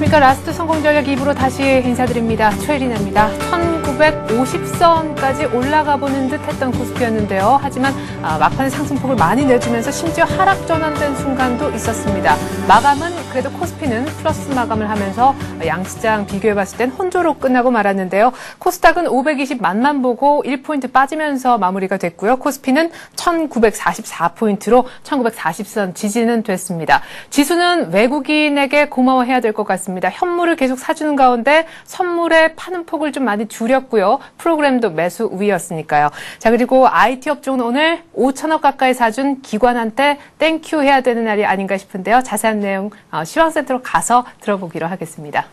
안녕하십니까. 라스트 성공 전략 2부로 다시 인사드립니다. 최혜린입니다. 1950선까지 올라가 보는 듯 했던 코스피였는데요. 하지만 막판에 상승폭을 많이 내주면서 심지어 하락 전환된 순간도 있었습니다. 마감은 그래도 코스피는 플러스 마감을 하면서 양시장 비교해봤을 땐 혼조로 끝나고 말았는데요. 코스닥은 520만만 보고 1포인트 빠지면서 마무리가 됐고요. 코스피는 1944포인트로 1940선 지지는 됐습니다. 지수는 외국인에게 고마워해야 될 것 같습니다. 현물을 계속 사주는 가운데 선물에 파는 폭을 좀 많이 줄였고요. 프로그램도 매수 우위였으니까요. 자, 그리고 IT 업종은 오늘 5천억 가까이 사준 기관한테 땡큐 해야 되는 날이 아닌가 싶은데요. 자세한 내용 시황센터로 가서 들어보기로 하겠습니다.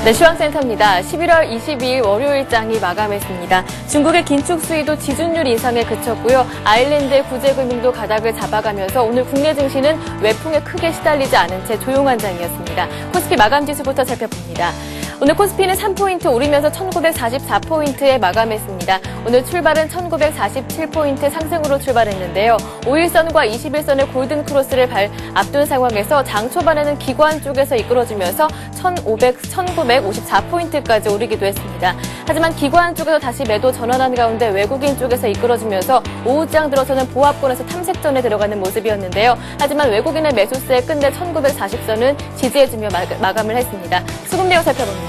네, 시황센터입니다. 11월 22일 월요일장이 마감했습니다. 중국의 긴축 수위도 지준율 이상에 그쳤고요. 아일랜드의 구제금융도 가닥을 잡아가면서 오늘 국내 증시는 외풍에 크게 시달리지 않은 채 조용한 장이었습니다. 코스피 마감 지수부터 살펴봅니다. 오늘 코스피는 3포인트 오르면서 1944포인트에 마감했습니다. 오늘 출발은 1947포인트 상승으로 출발했는데요. 5일선과 21선의 골든 크로스를 앞둔 상황에서 장 초반에는 기관 쪽에서 이끌어주면서 1954포인트까지 오르기도 했습니다. 하지만 기관 쪽에서 다시 매도 전환한 가운데 외국인 쪽에서 이끌어주면서 오후장 들어서는 보합권에서 탐색전에 들어가는 모습이었는데요. 하지만 외국인의 매수세에 끝내 1940선은 지지해주며 마감을 했습니다. 수급 내용 살펴봅니다.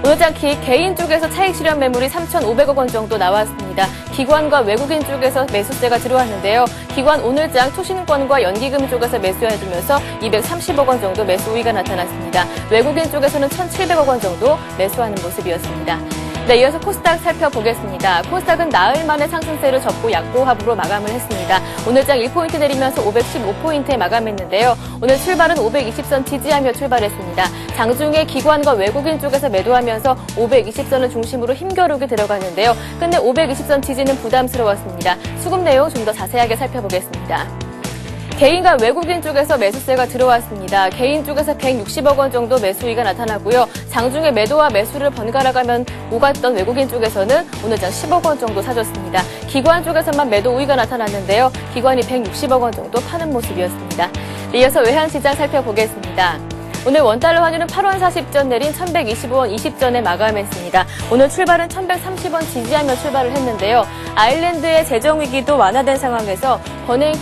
오늘장 개인 쪽에서 차익 실현 매물이 3,500억 원 정도 나왔습니다. 기관과 외국인 쪽에서 매수세가 들어왔는데요. 기관 오늘장 투신권과 연기금 쪽에서 매수해주면서 230억 원 정도 매수 우위가 나타났습니다. 외국인 쪽에서는 1,700억 원 정도 매수하는 모습이었습니다. 네, 이어서 코스닥 살펴보겠습니다. 코스닥은 나흘 만에 상승세를 접고 약보합으로 마감을 했습니다. 오늘장 1포인트 내리면서 515포인트에 마감했는데요. 오늘 출발은 520선 지지하며 출발했습니다. 장중에 기관과 외국인 쪽에서 매도하면서 520선을 중심으로 힘겨루게 들어갔는데요. 끝내 520선 지지는 부담스러웠습니다. 수급 내용 좀 더 자세하게 살펴보겠습니다. 개인과 외국인 쪽에서 매수세가 들어왔습니다. 개인 쪽에서 160억 원 정도 매수위가 나타나고요. 장중에 매도와 매수를 번갈아가면 오갔던 외국인 쪽에서는 오늘장 10억 원 정도 사줬습니다. 기관 쪽에서만 매도 우위가 나타났는데요. 기관이 160억 원 정도 파는 모습이었습니다. 이어서 외환시장 살펴보겠습니다. 오늘 원달러 환율은 8원 40전 내린 1,125원 20전에 마감했습니다. 오늘 출발은 1,130원 지지하며 출발을 했는데요. 아일랜드의 재정위기도 완화된 상황에서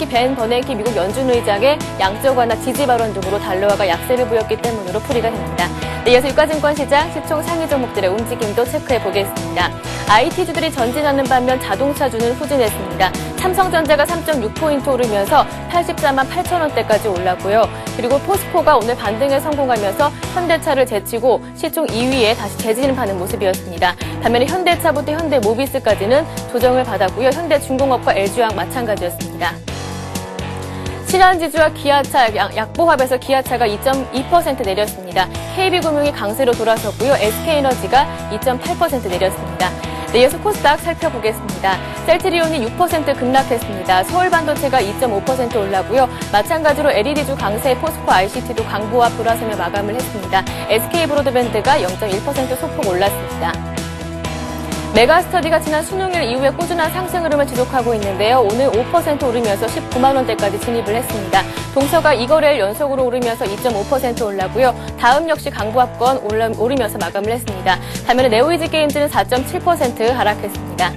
벤 버냉키 미국 연준 의장의 양적 완화 지지 발언 등으로 달러화가 약세를 보였기 때문으로 풀이가 됩니다. 네, 이어서 유가증권 시장 시총 상위 종목들의 움직임도 체크해 보겠습니다. IT주들이 전진하는 반면 자동차주는 후진했습니다. 삼성전자가 3.6포인트 오르면서 84만 8천 원대까지 올랐고요. 그리고 포스코가 오늘 반등에 성공하면서 현대차를 제치고 시총 2위에 다시 재진입하는 모습이었습니다. 반면에 현대차부터 현대모비스까지는 조정을 받았고요. 현대중공업과 LG화학 마찬가지였습니다. 신한지주와 기아차 약보합에서 기아차가 2.2% 내렸습니다. KB금융이 강세로 돌아섰고요. SK에너지가 2.8% 내렸습니다. 네, 이어서 코스닥 살펴보겠습니다. 셀트리온이 6% 급락했습니다. 서울반도체가 2.5% 올랐고요. 마찬가지로 LED주 강세 포스코 ICT도 강보합 돌아서며 마감을 했습니다. SK브로드밴드가 0.1% 소폭 올랐습니다. 메가스터디가 지난 수능일 이후에 꾸준한 상승 흐름을 지속하고 있는데요. 오늘 5% 오르면서 19만 원대까지 진입을 했습니다. 동서가 이거래일 연속으로 오르면서 2.5% 올랐고요. 다음 역시 강보합권 오르면서 마감을 했습니다. 반면에 네오이즈 게임즈는 4.7% 하락했습니다.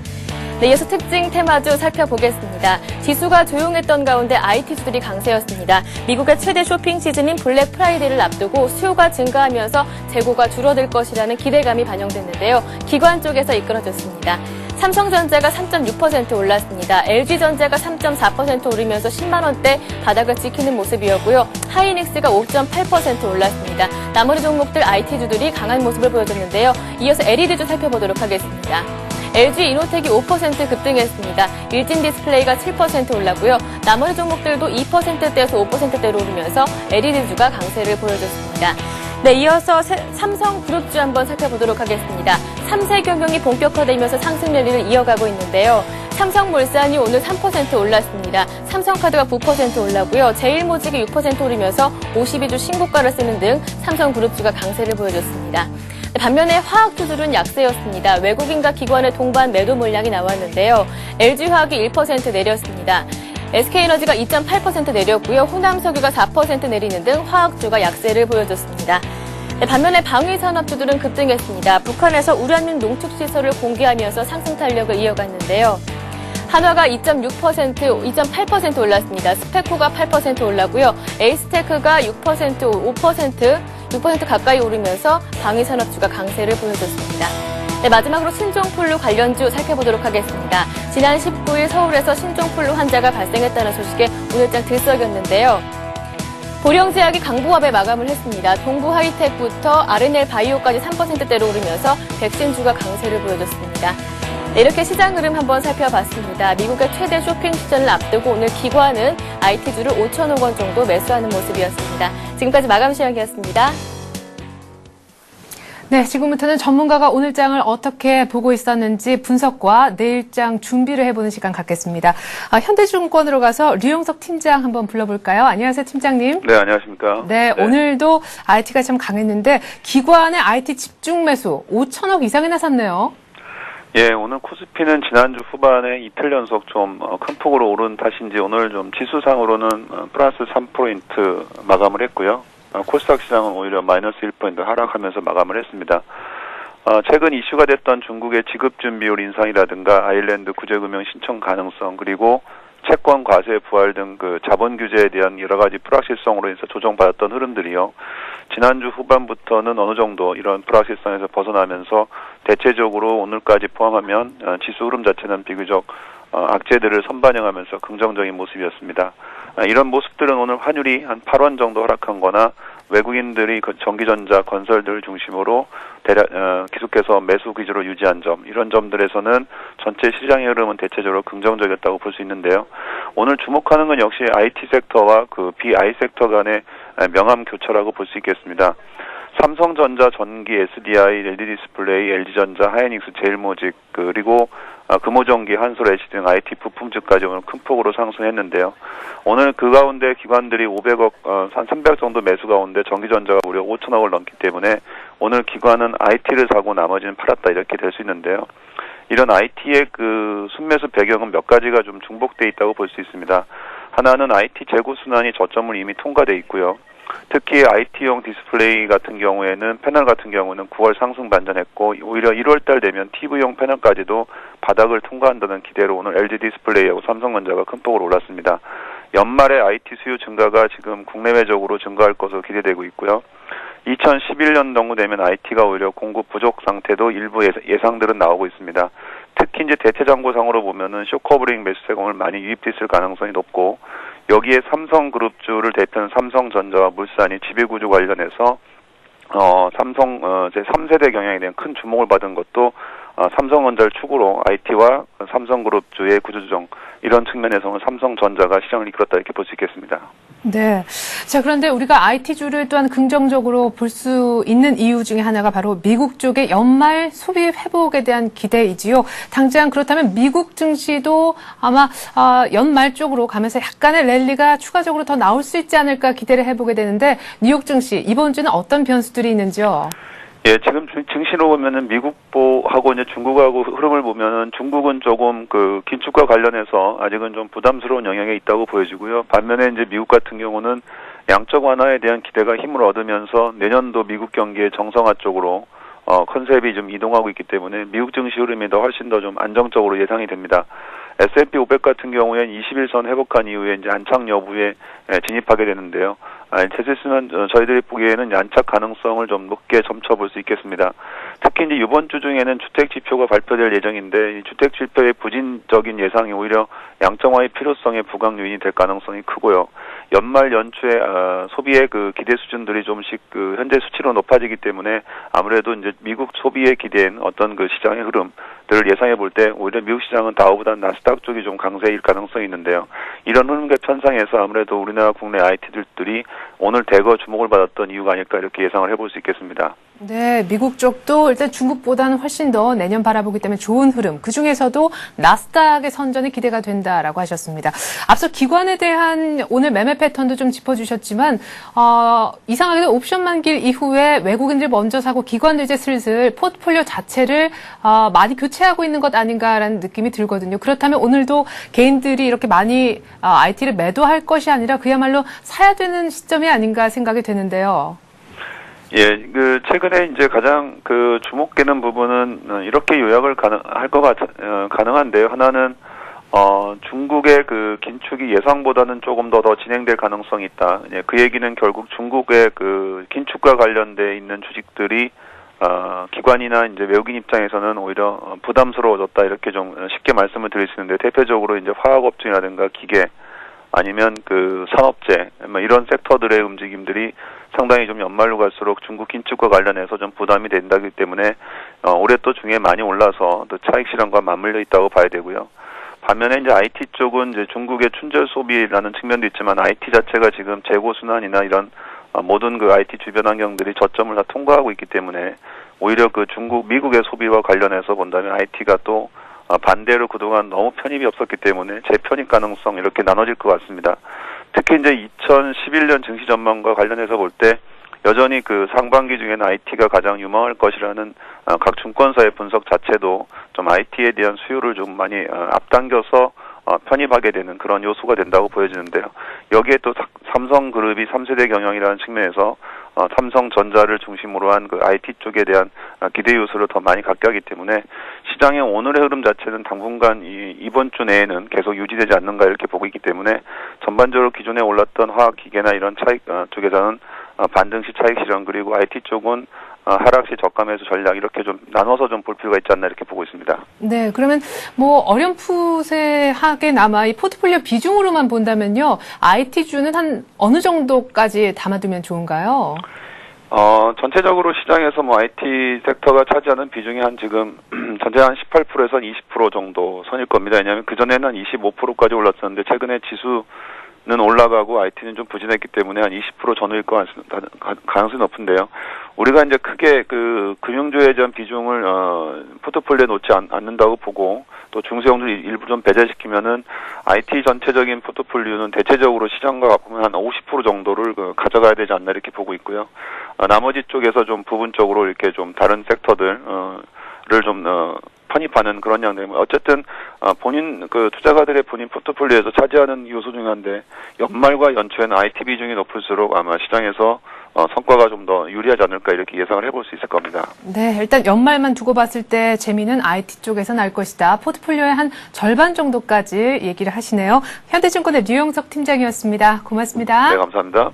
네, 이어서 특징 테마주 살펴보겠습니다. 지수가 조용했던 가운데 IT주들이 강세였습니다. 미국의 최대 쇼핑 시즌인 블랙 프라이데이를 앞두고 수요가 증가하면서 재고가 줄어들 것이라는 기대감이 반영됐는데요. 기관 쪽에서 이끌어졌습니다. 삼성전자가 3.6% 올랐습니다. LG전자가 3.4% 오르면서 10만 원대 바닥을 지키는 모습이었고요. 하이닉스가 5.8% 올랐습니다. 나머지 종목들 IT주들이 강한 모습을 보여줬는데요. 이어서 LED주 살펴보도록 하겠습니다. LG이노텍이 5% 급등했습니다. 일진디스플레이가 7% 올랐고요. 나머지 종목들도 2%대에서 5%대로 오르면서 LED주가 강세를 보여줬습니다. 네, 이어서 삼성그룹주 한번 살펴보도록 하겠습니다. 삼세경영이 본격화되면서 상승 랠리를 이어가고 있는데요. 삼성물산이 오늘 3% 올랐습니다. 삼성카드가 9% 올랐고요. 제일모직이 6% 오르면서 52주 신고가를 쓰는 등 삼성그룹주가 강세를 보여줬습니다. 반면에 화학주들은 약세였습니다. 외국인과 기관의 동반 매도 물량이 나왔는데요. LG화학이 1% 내렸습니다. SK에너지가 2.8% 내렸고요. 호남석유가 4% 내리는 등 화학주가 약세를 보여줬습니다. 반면에 방위산업주들은 급등했습니다. 북한에서 우라늄 농축시설을 공개하면서 상승 탄력을 이어갔는데요. 한화가 2.8% 올랐습니다. 스페코가 8% 올랐고요. 에이스테크가 6% 가까이 오르면서 방위산업주가 강세를 보여줬습니다. 네, 마지막으로 신종플루 관련주 살펴보도록 하겠습니다. 지난 19일 서울에서 신종플루 환자가 발생했다는 소식에 오늘장 들썩였는데요. 보령제약이 강보합에 마감을 했습니다. 동부하이텍부터 R&L 바이오까지 3%대로 오르면서 백신주가 강세를 보여줬습니다. 네, 이렇게 시장 흐름 한번 살펴봤습니다. 미국의 최대 쇼핑 시즌을 앞두고 오늘 기관은 IT주를 5천억 원 정도 매수하는 모습이었습니다. 지금까지 마감 시황이었습니다. 네, 지금부터는 전문가가 오늘장을 어떻게 보고 있었는지 분석과 내일장 준비를 해보는 시간 갖겠습니다. 현대증권으로 가서 류영석 팀장 한번 불러볼까요? 안녕하세요, 팀장님. 네, 안녕하십니까. 네, 오늘도 IT가 참 강했는데 기관의 IT 집중 매수 5천억 이상이나 샀네요. 예, 오늘 코스피는 지난주 후반에 이틀 연속 좀 큰 폭으로 오른 탓인지 오늘 좀 지수상으로는 플러스 3% 마감을 했고요. 코스닥 시장은 오히려 마이너스 1% 하락하면서 마감을 했습니다. 최근 이슈가 됐던 중국의 지급준비율 인상이라든가 아일랜드 구제금융 신청 가능성 그리고 채권 과세 부활 등 그 자본 규제에 대한 여러 가지 불확실성으로 인해서 조정받았던 흐름들이요. 지난주 후반부터는 어느 정도 이런 불확실성에서 벗어나면서 대체적으로 오늘까지 포함하면 지수 흐름 자체는 비교적 악재들을 선반영하면서 긍정적인 모습이었습니다. 이런 모습들은 오늘 환율이 한 8원 정도 하락한 거나 외국인들이 전기전자, 건설들을 중심으로 계속해서 매수 기조를 유지한 점, 이런 점들에서는 전체 시장의 흐름은 대체적으로 긍정적이었다고 볼 수 있는데요. 오늘 주목하는 건 역시 IT 섹터와 그 BI 섹터 간의 명암 교차라고 볼 수 있겠습니다. 삼성전자, 전기, SDI, LG 디스플레이, LG전자, 하이닉스, 제일모직, 그리고 금호전기, 한솔, LG 등 IT 부품주까지 오늘 큰 폭으로 상승했는데요. 오늘 그 가운데 기관들이 500억, 한 300억 정도 매수 가운데 전기전자가 무려 5천억을 넘기 때문에 오늘 기관은 IT를 사고 나머지는 팔았다 이렇게 될 수 있는데요. 이런 IT의 그 순매수 배경은 몇 가지가 좀 중복돼 있다고 볼 수 있습니다. 하나는 IT 재고 순환이 저점을 이미 통과돼 있고요. 특히 IT용 디스플레이 같은 경우에는 패널 같은 경우는 9월 상승 반전했고 오히려 1월 달 되면 TV용 패널까지도 바닥을 통과한다는 기대로 오늘 LG 디스플레이하고 삼성전자가 큰 폭으로 올랐습니다. 연말에 IT 수요 증가가 지금 국내외적으로 증가할 것으로 기대되고 있고요. 2011년 정도 되면 IT가 오히려 공급 부족 상태도 일부 예상들은 나오고 있습니다. 특히 이제 대체 잔고상으로 보면은 쇼커브링 매수세가 오늘 많이 유입됐을 가능성이 높고 여기에 삼성그룹주를 대표하는 삼성전자와 물산이 지배구조 관련해서 삼성 제3세대 경영에 대한 큰 주목을 받은 것도 삼성전자를 축으로 IT와 삼성그룹주의 구조조정 이런 측면에서는 삼성전자가 시장을 이끌었다 이렇게 볼 수 있겠습니다. 네. 자, 그런데 우리가 IT주를 또한 긍정적으로 볼 수 있는 이유 중에 하나가 바로 미국 쪽의 연말 소비 회복에 대한 기대이지요. 당장 그렇다면 미국 증시도 아마 연말 쪽으로 가면서 약간의 랠리가 추가적으로 더 나올 수 있지 않을까 기대를 해보게 되는데 뉴욕 증시 이번 주는 어떤 변수들이 있는지요? 예, 지금 증시로 보면은 미국하고 이제 중국하고 흐름을 보면은 중국은 조금 그 긴축과 관련해서 아직은 좀 부담스러운 영향이 있다고 보여지고요. 반면에 이제 미국 같은 경우는 양적 완화에 대한 기대가 힘을 얻으면서 내년도 미국 경기의 정상화 쪽으로 컨셉이 좀 이동하고 있기 때문에 미국 증시 흐름이 더 훨씬 더 좀 안정적으로 예상이 됩니다. S&P 500 같은 경우에는 21선 회복한 이후에 이제 안착 여부에 진입하게 되는데요. 제시스는 저희들이 보기에는 안착 가능성을 좀 높게 점쳐볼 수 있겠습니다. 특히 이제 이번 주 중에는 주택 지표가 발표될 예정인데 이 주택 지표의 부진적인 예상이 오히려 양정화의 필요성의 부각 요인이 될 가능성이 크고요. 연말 연초에 소비의 그 기대 수준들이 좀씩 그 현재 수치로 높아지기 때문에 아무래도 이제 미국 소비에 기대한 어떤 그 시장의 흐름들을 예상해 볼 때 오히려 미국 시장은 다우보다 나스닥 쪽이 좀 강세일 가능성이 있는데요. 이런 흐름과 편상에서 아무래도 우리나라 국내 IT들이 오늘 대거 주목을 받았던 이유가 아닐까 이렇게 예상을 해볼 수 있겠습니다. 네, 미국 쪽도 일단 중국보다는 훨씬 더 내년 바라보기 때문에 좋은 흐름, 그중에서도 나스닥의 선전이 기대가 된다라고 하셨습니다. 앞서 기관에 대한 오늘 매매 패턴도 좀 짚어주셨지만 이상하게도 옵션 만기 이후에 외국인들 먼저 사고 기관도 이제 슬슬 포트폴리오 자체를 많이 교체하고 있는 것 아닌가라는 느낌이 들거든요. 그렇다면 오늘도 개인들이 이렇게 많이 IT를 매도할 것이 아니라 그야말로 사야 되는 시점이 아닌가 생각이 되는데요. 예, 최근에 이제 가장 주목되는 부분은 이렇게 요약을 가능한데요. 하나는, 중국의 긴축이 예상보다는 조금 더 진행될 가능성이 있다. 예, 그 얘기는 결국 중국의 긴축과 관련돼 있는 주식들이, 기관이나 이제 외국인 입장에서는 오히려 부담스러워졌다. 이렇게 좀 쉽게 말씀을 드릴 수 있는데, 대표적으로 이제 화학업종이라든가 기계, 아니면 산업재, 이런 섹터들의 움직임들이 상당히 좀 연말로 갈수록 중국 긴축과 관련해서 좀 부담이 된다기 때문에, 올해 또 중에 많이 올라서 또 차익 실현과 맞물려 있다고 봐야 되고요. 반면에 이제 IT 쪽은 이제 중국의 춘절 소비라는 측면도 있지만 IT 자체가 지금 재고 순환이나 이런 모든 IT 주변 환경들이 저점을 다 통과하고 있기 때문에 오히려 미국의 소비와 관련해서 본다면 IT가 또 반대로 그동안 너무 편입이 없었기 때문에 재편입 가능성 이렇게 나눠질 것 같습니다. 특히 이제 2011년 증시 전망과 관련해서 볼 때 여전히 상반기 중에는 IT가 가장 유망할 것이라는 각 증권사의 분석 자체도 좀 IT에 대한 수요를 좀 많이 앞당겨서 편입하게 되는 그런 요소가 된다고 보여지는데요. 여기에 또 삼성그룹이 3세대 경영이라는 측면에서 삼성전자를 중심으로 한 IT 쪽에 대한 기대 요소를 더 많이 갖게 하기 때문에 시장의 오늘의 흐름 자체는 당분간 이번 주 내에는 계속 유지되지 않는가 이렇게 보고 있기 때문에 전반적으로 기존에 올랐던 화학기계나 이런 차익 쪽에서는 반등시 차익 실현 그리고 IT 쪽은 하락시 저가 매수 전략 이렇게 좀 나눠서 좀 볼 필요가 있지 않나 이렇게 보고 있습니다. 네, 그러면 어렴풋하게 남아 이 포트폴리오 비중으로만 본다면요, IT 주는 한 어느 정도까지 담아두면 좋은가요? 전체적으로 시장에서 IT 섹터가 차지하는 비중이 지금 전체 한 18%에서 20% 정도 선일 겁니다. 왜냐하면 그전에는 한 25%까지 올랐었는데 최근에 지수는 올라가고 IT는 좀 부진했기 때문에 한 20% 전후일 가능성이 높은데요. 우리가 이제 크게 금융주에 대한 비중을 포트폴리오에 놓지 않는다고 보고 또 중소형들 일부 좀 배제시키면은 IT 전체적인 포트폴리오는 대체적으로 시장과 보면 한 50% 정도를 가져가야 되지 않나 이렇게 보고 있고요. 나머지 쪽에서 좀 부분적으로 이렇게 좀 다른 섹터들을 좀 편입하는 그런 양들. 어쨌든 본인 투자가들의 본인 포트폴리오에서 차지하는 요소 중에 한데 연말과 연초에는 IT 비중이 높을수록 아마 시장에서 성과가 좀 더 유리하지 않을까 이렇게 예상을 해볼 수 있을 겁니다. 네, 일단 연말만 두고 봤을 때 재미는 IT 쪽에서 날 것이다. 포트폴리오의 한 절반 정도까지 얘기를 하시네요. 현대증권의 류영석 팀장이었습니다. 고맙습니다. 네, 감사합니다.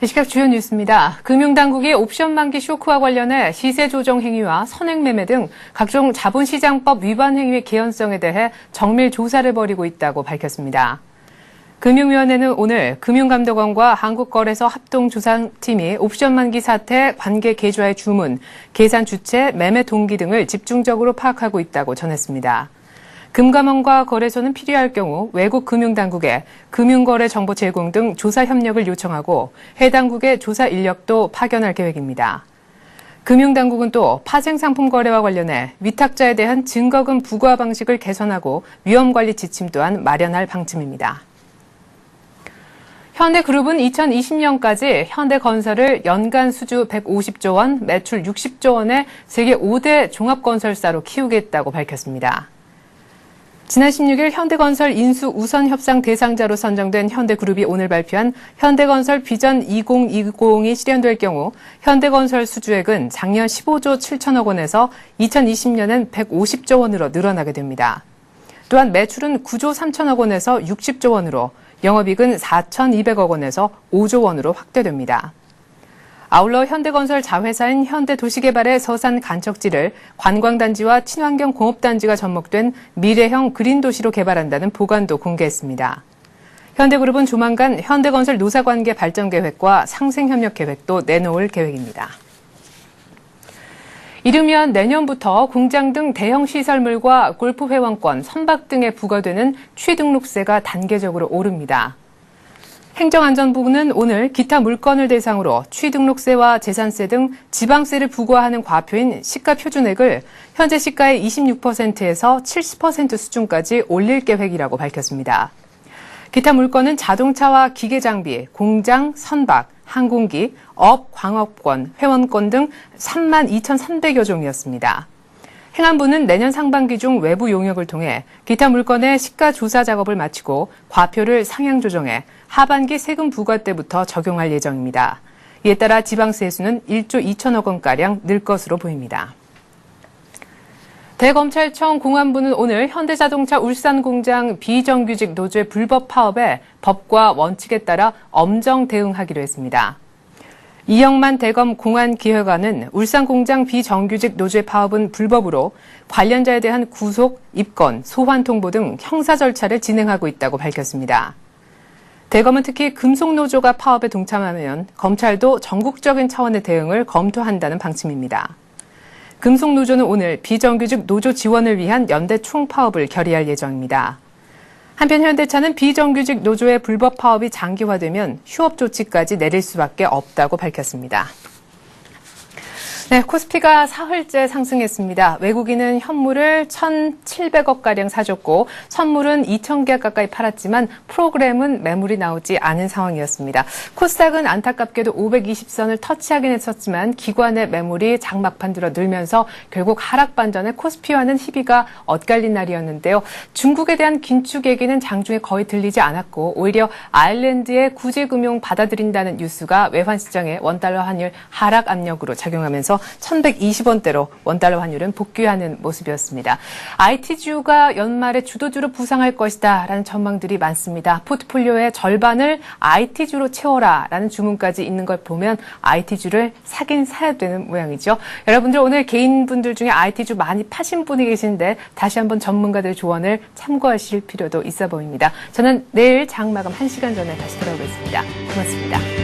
이 시각 주요 뉴스입니다. 금융당국이 옵션 만기 쇼크와 관련해 시세 조정 행위와 선행 매매 등 각종 자본시장법 위반 행위의 개연성에 대해 정밀 조사를 벌이고 있다고 밝혔습니다. 금융위원회는 오늘 금융감독원과 한국거래소 합동조사팀이 옵션 만기 사태, 관계 계좌의 주문, 계산 주체, 매매 동기 등을 집중적으로 파악하고 있다고 전했습니다. 금감원과 거래소는 필요할 경우 외국 금융당국에 금융거래 정보 제공 등 조사 협력을 요청하고 해당국의 조사 인력도 파견할 계획입니다. 금융당국은 또 파생상품 거래와 관련해 위탁자에 대한 증거금 부과 방식을 개선하고 위험관리 지침 또한 마련할 방침입니다. 현대그룹은 2020년까지 현대건설을 연간 수주 150조 원, 매출 60조 원의 세계 5대 종합건설사로 키우겠다고 밝혔습니다. 지난 16일 현대건설 인수 우선 협상 대상자로 선정된 현대그룹이 오늘 발표한 현대건설 비전 2020이 실현될 경우 현대건설 수주액은 작년 15조 7천억 원에서 2020년엔 150조 원으로 늘어나게 됩니다. 또한 매출은 9조 3천억 원에서 60조 원으로 영업이익은 4,200억 원에서 5조 원으로 확대됩니다. 아울러 현대건설 자회사인 현대도시개발의 서산 간척지를 관광단지와 친환경 공업단지가 접목된 미래형 그린도시로 개발한다는 보관도 공개했습니다. 현대그룹은 조만간 현대건설 노사관계 발전 계획과 상생협력 계획도 내놓을 계획입니다. 이르면 내년부터 공장 등 대형 시설물과 골프 회원권, 선박 등에 부과되는 취등록세가 단계적으로 오릅니다. 행정안전부는 오늘 기타 물건을 대상으로 취등록세와 재산세 등 지방세를 부과하는 과표인 시가 표준액을 현재 시가의 26%에서 70% 수준까지 올릴 계획이라고 밝혔습니다. 기타 물건은 자동차와 기계장비, 공장, 선박, 항공기, 광업권, 회원권 등 32,300여 종이었습니다. 행안부는 내년 상반기 중 외부 용역을 통해 기타 물건의 시가 조사 작업을 마치고 과표를 상향 조정해 하반기 세금 부과 때부터 적용할 예정입니다. 이에 따라 지방세수는 1조 2천억 원가량 늘 것으로 보입니다. 대검찰청 공안부는 오늘 현대자동차 울산공장 비정규직 노조의 불법 파업에 법과 원칙에 따라 엄정 대응하기로 했습니다. 이영만 대검 공안기획관은 울산공장 비정규직 노조의 파업은 불법으로 관련자에 대한 구속, 입건, 소환 통보 등 형사 절차를 진행하고 있다고 밝혔습니다. 대검은 특히 금속노조가 파업에 동참하면 검찰도 전국적인 차원의 대응을 검토한다는 방침입니다. 금속노조는 오늘 비정규직 노조 지원을 위한 연대 총파업을 결의할 예정입니다. 한편 현대차는 비정규직 노조의 불법 파업이 장기화되면 휴업 조치까지 내릴 수밖에 없다고 밝혔습니다. 네, 코스피가 사흘째 상승했습니다. 외국인은 현물을 1,700억가량 사줬고 선물은 2,000개 가까이 팔았지만 프로그램은 매물이 나오지 않은 상황이었습니다. 코스닥은 안타깝게도 520선을 터치하긴 했었지만 기관의 매물이 장막판 들어 늘면서 결국 하락 반전에 코스피와는 희비가 엇갈린 날이었는데요. 중국에 대한 긴축 얘기는 장중에 거의 들리지 않았고 오히려 아일랜드의 구제금융 받아들인다는 뉴스가 외환시장의 원달러 환율 하락 압력으로 작용하면서 1,120원대로 원달러 환율은 복귀하는 모습이었습니다. IT주가 연말에 주도주로 부상할 것이다 라는 전망들이 많습니다. 포트폴리오의 절반을 IT주로 채워라 라는 주문까지 있는 걸 보면 IT주를 사긴 사야 되는 모양이죠. 여러분들 오늘 개인분들 중에 IT주 많이 파신 분이 계신데 다시 한번 전문가들 조언을 참고하실 필요도 있어 보입니다. 저는 내일 장 마감 1시간 전에 다시 돌아오겠습니다. 고맙습니다.